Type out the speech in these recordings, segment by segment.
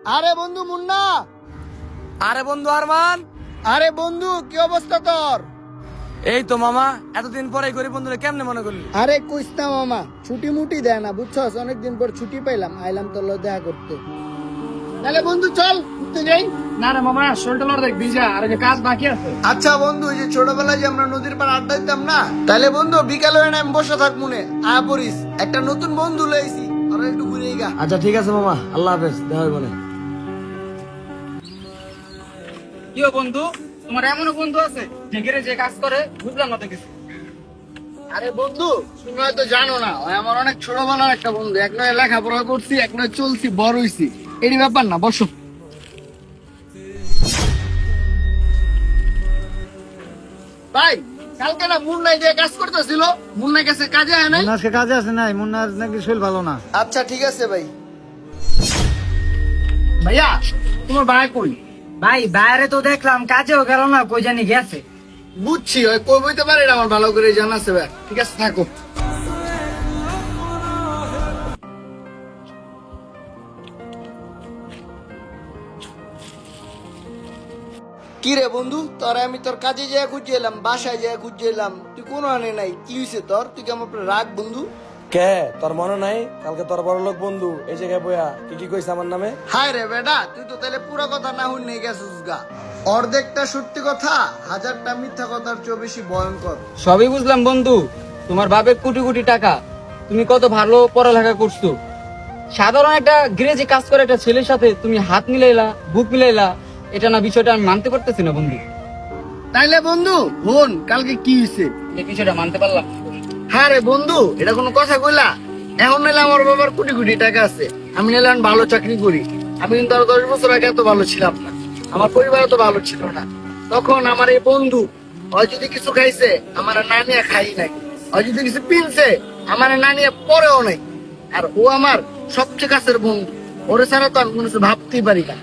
আরে বন্ধু মুন্না। আরে বন্ধু আরমান। আরে বন্ধু কি অবস্থা তোর? এই তো মামা, এতদিন পরে গরিব বন্ধুরে কেমনে মনে করলি? আরে কইস না মামা, ছুটি মুটি দেয় না বুঝছস, অনেকদিন পর ছুটি পাইলাম, আইলাম তোর লগে দেখা করতে। তাহলে বন্ধু চল ঘুরতে যাই। না রে মামা, শরীরটা লড় দেখ ভিজা, আর যে কাজ বাকি আছে। আচ্ছা বন্ধু, ওই যে ছোটবেলায় যে আমরা নদীর পাড়ে আড্ডা দিতাম না, তাহলে বন্ধু বিকাল হয়ে না আমি বসে থাক মনে আয়া পড়িস, একটা নতুন বন্ধু লইছি, আর একটু ঘুরে গা। আচ্ছা ঠিক আছে মামা, আল্লাহ হাফেজ, দেখা হবে না। কি বন্ধু, তোমার এমনও বন্ধু আছে যে গেরে যে কাজ করে, বুঝলাম না তো কিছু। আরে বন্ধু তুমি হয়তো জানো না, ওই আমার অনেক ছোটবেলার একটা বন্ধু, এক নয় লেখাপড়া করছি, এক নয় চলছি, বড় হইছি, এই ব্যাপার না, বসো। ভাই কালকে না মুন্নাই যে কাজ করতেছিল, মুন্নাই কাছে কাজে আয় নাই? আজকে কাজে আছে নাই, মুন্নার নাকি শরীর ভালো না। আচ্ছা ঠিক আছে ভাই। ভাইয়া তোমার ভাই কই? ভাই বাইরে তো দেখলাম কাজেও গেল না, কই জানি গেছে। বুঝছি, ওই কই বইতে পারে আমার ভালো করে জানা আছে ভাই। ঠিক আছে থাকো। কি রে বন্ধু, তোরা আমি তোর কাজে যাই খুঁজে এলাম, বাসায় যাই খুঁজে এলাম, তুই কোনো আনে নাই, কি হয়েছে তোর? তুই কেমন রাগ বন্ধু? কে তোর মনে নাই কালকে তোর বড় লোক বন্ধু এই জায়গায় বইয়া কি কি কইছে আমার নামে? হায় রে বেটা, তুই তো তাহলে পুরো কথা না শুনে গেছিস গা। অর্ধেকটা সত্যি কথা, হাজারটা মিথ্যা কথার চেয়ে বেশি ভয়ঙ্কর। সবই বুঝলাম বন্ধু, তোমার বাপের কোটি কোটি টাকা, তুমি কত ভালো পড়ালেখা করছো, সাধারণ একটা গ্রেজে কাজ করে একটা ছেলের সাথে তুমি হাত মিলাইলা, বুক মিলাইলা, এটা না বিষয়টা আমি মানতে পারতেছি না বন্ধু। তাইলে বন্ধু হন কালকে কি হয়েছে? এই বিষয়টা মানতে পারলাম না। হ্যাঁ রে বন্ধু, এটা কোনো কথা কইলা? এখন নিলে আমার বাবার কোটি কোটি টাকা আছে, আমি নিলে আমি ভালো চাকরি করি, আমি কিন্তু আরো 10 বছর আগে এত ভালো ছিলাম না, আমার পরিবার তো ভালো ছিল না। তখন আমার এই বন্ধু, ও যদি কিছু খাইছে আমার না নিয়ে খাই নাই, ও যদি কিছু পিনছে আমার না নিয়ে পরেও নাই, আর ও আমার সবচেয়ে কাছের বন্ধু, ওরে ছাড়া তো আমি কোনো কিছু ভাবতেই পারি না।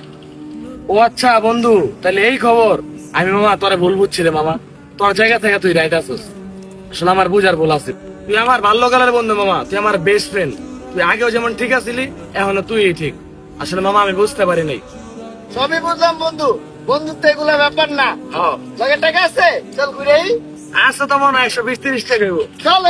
ও আচ্ছা বন্ধু, তাহলে এই খবর। আমি মামা তোরে ভুল বুঝছিলে মামা, তোর জায়গা থেকে তুই রাইট আছিস, আসলে আমার বুঝার ভুল আছে। তুই আমার বাল্যকালের বন্ধু মামা, তুই আমার বেস্ট ফ্রেন্ড, তুই আগেও যেমন ঠিক আছিলি এখনো তুই ঠিক। আসলে মামা আমি বুঝতে পারি নাই। সবই বুঝলাম বন্ধু, বন্ধুত্ব এগুলা ব্যাপার না। হ্যাঁ লগে টাকা আছে, চল ঘুরে আসলে তো মনে হয় 120-30 টাকা হইবো। চল।